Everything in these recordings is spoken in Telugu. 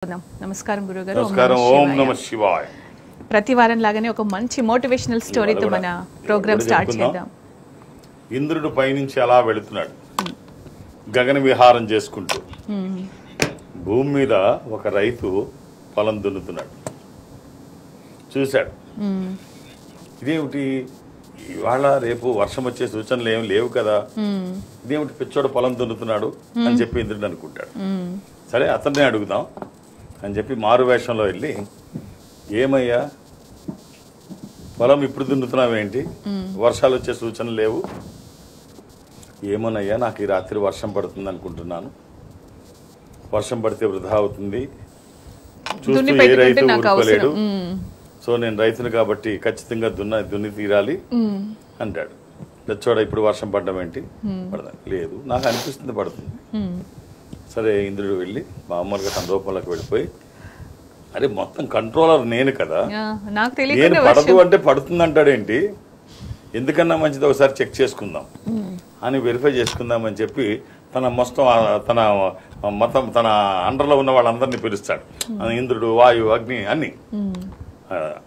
నమస్కారం గురుగారు. నమస్కారం. ఓం నమః శివాయ. ప్రతి వారం లాగానే ఒక మంచి మోటివేషనల్ స్టోరీతో మన ప్రోగ్రామ్ స్టార్ట్ చేద్దాం. ఇంద్రుడు పైనుంచి అలా వెళుతున్నాడు గగన విహారం చేసుకుంటూ. భూమి మీద ఒక రైతు పొలం దున్నుతున్నాడు. చూశాడు, ఇదేమిటి ఇవాళ రేపు వర్షం వచ్చే సూచనలు ఏమి లేవు కదా, ఇదేమిటి పిచ్చోడు పొలం దున్నుతున్నాడు అని చెప్పి ఇంద్రుడు అనుకుంటాడు. సరే అతన్నే అడుగుదాం అని చెప్పి మారు వేషంలో వెళ్ళి, ఏమయ్యా పొలం ఇప్పుడు దున్నుతున్నావేంటి, వర్షాలు వచ్చే సూచనలు లేవు? ఏమోనయ్యా, నాకు ఈ రాత్రి వర్షం పడుతుంది అనుకుంటున్నాను. వర్షం పడితే వృధా అవుతుంది, చూస్తూ ఏ రైతు ఊరుకోలేడు. సో నేను రైతును కాబట్టి ఖచ్చితంగా దున్ని తీరాలి అంటాడు. తెచ్చోడ ఇప్పుడు వర్షం పడడం ఏంటి, పడదా? లేదు, నాకు అనిపిస్తుంది పడుతుంది. సరే ఇంద్రుడు వెళ్ళి మామూలుగా తన రూపంలోకి వెళ్ళిపోయి, అరే మొత్తం కంట్రోలర్ నేను కదా, నేను పడదు అంటే పడుతుంది అంటాడేంటి, ఎందుకన్నా మంచిది ఒకసారి చెక్ చేసుకుందాం అని వెరిఫై చేసుకుందాం అని చెప్పి తన అండర్లో ఉన్న వాళ్ళందరినీ పిలుస్తాడు. ఇంద్రుడు, వాయు, అగ్ని అన్ని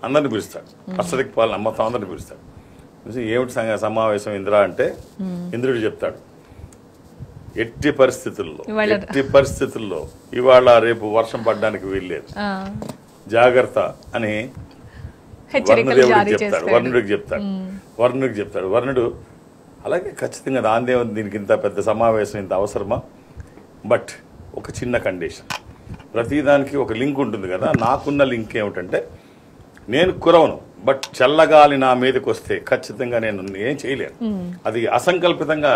అందరిని పిలుస్తాడు. అష్టదిక్ పాలన మొత్తం అందరిని పిలుస్తాడు. ఏమిటి సమావేశం ఇంద్ర అంటే ఇంద్రుడు చెప్తాడు, ఎట్టి పరిస్థితుల్లో ఇవాళ రేపు వర్షం పడడానికి వీల్లేదు, జాగ్రత్త అని వర్ణుడికి చెప్తాడు. వర్ణుడు అలాగే ఖచ్చితంగా దాందే ఉంది, దీనికి ఇంత పెద్ద సమావేశం ఇంత అవసరమా, బట్ ఒక చిన్న కండిషన్, ప్రతిదానికి ఒక లింక్ ఉంటుంది కదా, నాకున్న లింక్ ఏమిటంటే నేను కురవను, బట్ చల్లగాలి నా మీదకి వస్తే ఖచ్చితంగా నేను ఏం చేయలేను, అది అసంకల్పితంగా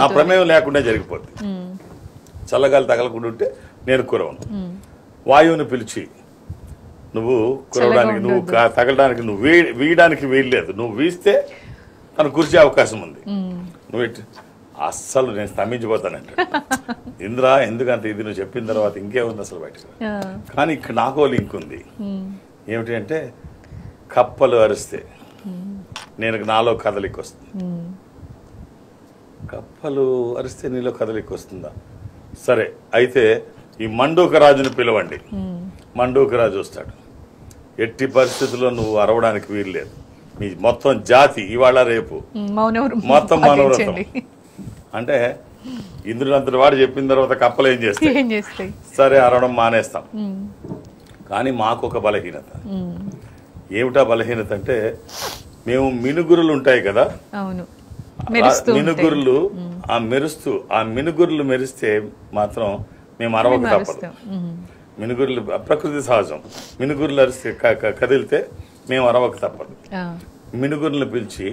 ఆ ప్రమేయం లేకుండా జరిగిపోతుంది. చల్లగాలి తగలకుండా ఉంటే నేను కురవను. వాయువుని పిలిచి, నువ్వు కురవడానికి, నువ్వు తగలడానికి, నువ్వు వీయడానికి వీల్లేదు, నువ్వు వీస్తే తను కురిసే అవకాశం ఉంది, నువ్వు అస్సలు నేను స్తంభించిపోతానంట. ఇంద్ర ఎందుకంటే ఇది నువ్వు చెప్పిన తర్వాత ఇంకేముంది అసలు బయటకు. కానీ ఇక్కడ నాకో లింక్ ఉంది. ఏమిటి అంటే, కప్పలు అరిస్తే నాలో కదలిక వస్తుంది. కప్పలు అరిస్తే నీలో కదలిక వస్తుందా? సరే అయితే ఈ మండూకరాజుని పిలవండి. మండూకరాజు వస్తాడు. ఎట్టి పరిస్థితుల్లో నువ్వు అరవడానికి వీల్లేదు, మీ మొత్తం జాతి ఇవాళ రేపు మొత్తం మౌనవ్రతం అంటే ఇంద్రుడు అంతటి వాడు చెప్పిన తర్వాత కప్పలు ఏం చేస్తాయి? సరే అరవడం మానేస్తాం. కానీ మాకు ఒక బలహీనత. ఏమిటా బలహీనత అంటే, మేము మినుగురులు ఉంటాయి కదా, మినుగురులు ఆ మినుగురులు మెరిస్తే మాత్రం మేము అరవక తప్పదు. మినుగురులు ప్రకృతి సహజం, మినుగురులు అరిస్తే కదిలితే మేము అరవక తప్పదు. మినుగురులను పిలిచి,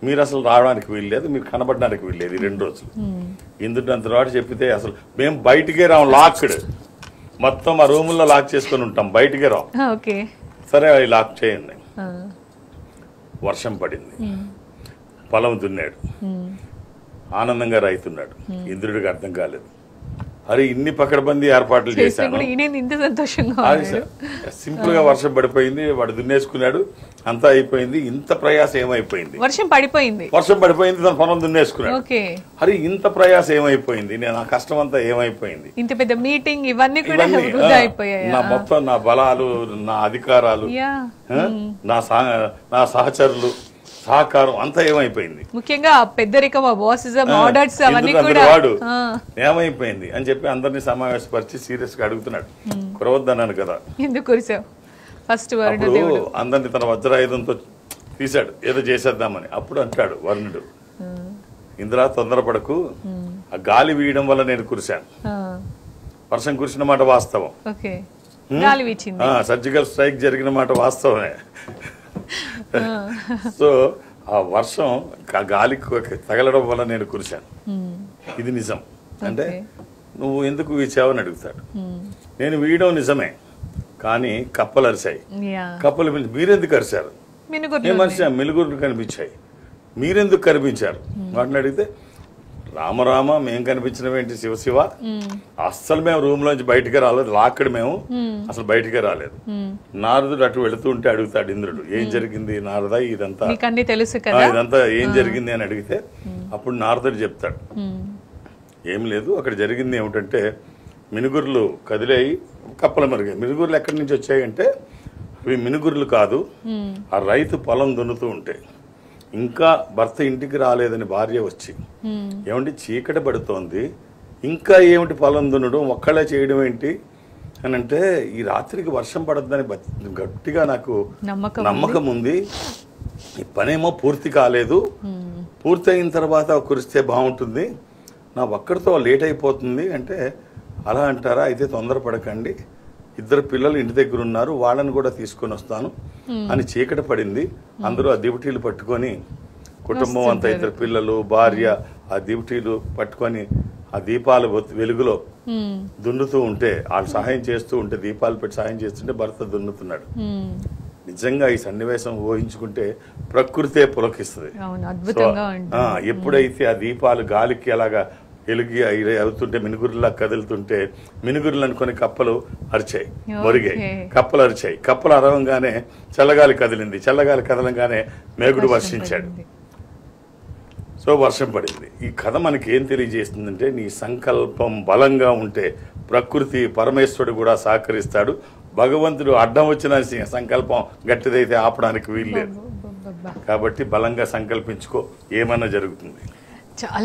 మీరు అసలు రావడానికి వీల్లేదు, మీరు కనబడడానికి వీల్లేదు ఈ 2 రోజులు. ఇందుకు అంత వాడు చెప్పితే అసలు మేము బయటికే రాం, లాక్డ్, మొత్తం ఆ రూముల్లో లాక్ చేసుకుని ఉంటాం, బయటికే రాం. సరే అవి లాక్ చేయండి. వర్షం పడింది, పొలం దున్నాడు, ఆనందంగా రైతున్నాడు. ఇంద్రుడికి అర్థం కాలేదు, అరే ఇన్ని పకడ్బందీ ఏర్పాట్లు చేశాను, సింపుల్ గా వర్షం పడిపోయింది, వాడు దున్నేసుకున్నాడు, అంతా అయిపోయింది, ఇంత ప్రయాసం ఏమైపోయింది, వర్షం పడిపోయింది, తన పొలం దున్నేసుకున్నాడు, అరే ఇంత ప్రయాసం ఏమైపోయింది, నా కష్టం అంతా ఏమైపోయింది, ఇంత పెద్ద మీటింగ్, ఇవన్నీ నా మొత్తం నా బలాలు, నా అధికారాలు, నా సహచరులు, సహకారం అంతా ఏమైపోయింది, ముఖ్యంగా పెద్దరికం, వాడు ఏమైపోయింది అని చెప్పి అందరినీ సమావేశపరిచి సీరియస్ గా అడుగుతున్నాడు. కురవద్దన్నాను కదా, అప్పుడు అందరినీ తన వజ్రాయుధంతో తీశాడు, ఏదో చేసేద్దామని. అప్పుడు అంటాడు వర్ణుడు, ఇంద్ర తొందరపడకు, ఆ గాలి వీయడం వల్ల నేను కురిశాను, వర్షం కురిసిన మాట వాస్తవం, సర్జికల్ స్ట్రైక్ జరిగిన మాట వాస్తవమే. సో ఆ వర్షం గాలికి తగలడం వల్ల నేను కురిశాను, ఇది నిజం. అంటే నువ్వు ఎందుకు వీచావని అడుగుతాడు. నేను వీయడం నిజమే, కానీ కప్పలు అరిశాయి. కప్పలు మీరెందుకు అరిశారు? మిలుగురు కనిపించాయి, మీరెందుకు కనిపించారు వాటిని అడిగితే, రామరామ మేము కనిపించినవేంటి, శివ అస్సలు మేము రూమ్ లోంచి బయటకే రాలేదు, లాక్కడి మేము అసలు బయటకే రాలేదు. నారదుడు అటు వెళుతూ ఉంటే అడుగుతాడు ఇంద్రుడు, ఏం జరిగింది నారద, ఇదంతా ఇదంతా ఏం జరిగింది అని అడిగితే అప్పుడు నారదుడు చెప్తాడు, ఏం లేదు, అక్కడ జరిగింది ఏమిటంటే మినుగుర్లు కదిలేయి కప్పలు మరిగాయి. మినుగుర్లు ఎక్కడి నుంచి వచ్చాయంటే అవి మినుగుర్లు కాదు, ఆ రైతు పొలం దున్నుతూ ఉంటే ఇంకా భర్త ఇంటికి రాలేదని భార్య వచ్చి, ఏమంటే చీకటి పడుతోంది, ఇంకా ఏమిటి పొలం దున్నడం, ఒక్కళ్ళే చేయడం ఏంటి అని అంటే, ఈ రాత్రికి వర్షం పడద్దని గట్టిగా నాకు నమ్మకం ఉంది, ఈ పనేమో పూర్తి కాలేదు, పూర్తి అయిన తర్వాత కురిస్తే బాగుంటుంది, నా ఒక్కడితో లేట్ అయిపోతుంది అంటే, అలా అంటారా, అయితే తొందరపడకండి, 2 పిల్లలు ఇంటి దగ్గర ఉన్నారు, వాళ్ళని కూడా తీసుకొని వస్తాను అని చీకటి పడింది. అందరూ ఆ దివిటీలు పట్టుకొని, కుటుంబం అంతా 2 పిల్లలు భార్య ఆ దివిటీలు పట్టుకొని ఆ దీపాలు వెలుగులో దున్నుతూ ఉంటే, వాళ్ళు సహాయం చేస్తూ ఉంటే, దీపాలు పెట్టి సహాయం చేస్తుంటే భర్త దున్నుతున్నాడు. నిజంగా ఈ సన్నివేశం ఊహించుకుంటే ప్రకృతే పులకిస్తుంది. ఎప్పుడైతే ఆ దీపాలు గాలికి అలాగా వెలిగి అవుతుంటే, మినుగురులా కదులుతుంటే, మినుగురులు అనుకుని కప్పలు అరిచాయి, మొరిగాయి, కప్పలు అరిచాయి, కప్పలు అరవంగానే చల్లగాలి కదిలింది, చల్లగాలి కదలంగానే మేఘుడు వర్షించాడు, సో వర్షం పడింది. ఈ కథ మనకి ఏం తెలియజేస్తుందంటే, నీ సంకల్పం బలంగా ఉంటే ప్రకృతి పరమేశ్వరుడు కూడా సహకరిస్తాడు. భగవంతుడు అడ్డం వచ్చిన సంకల్పం గట్టిదైతే ఆపడానికి వీల్లేదు. కాబట్టి బలంగా సంకల్పించుకో, ఏమన్నా జరుగుతుంది.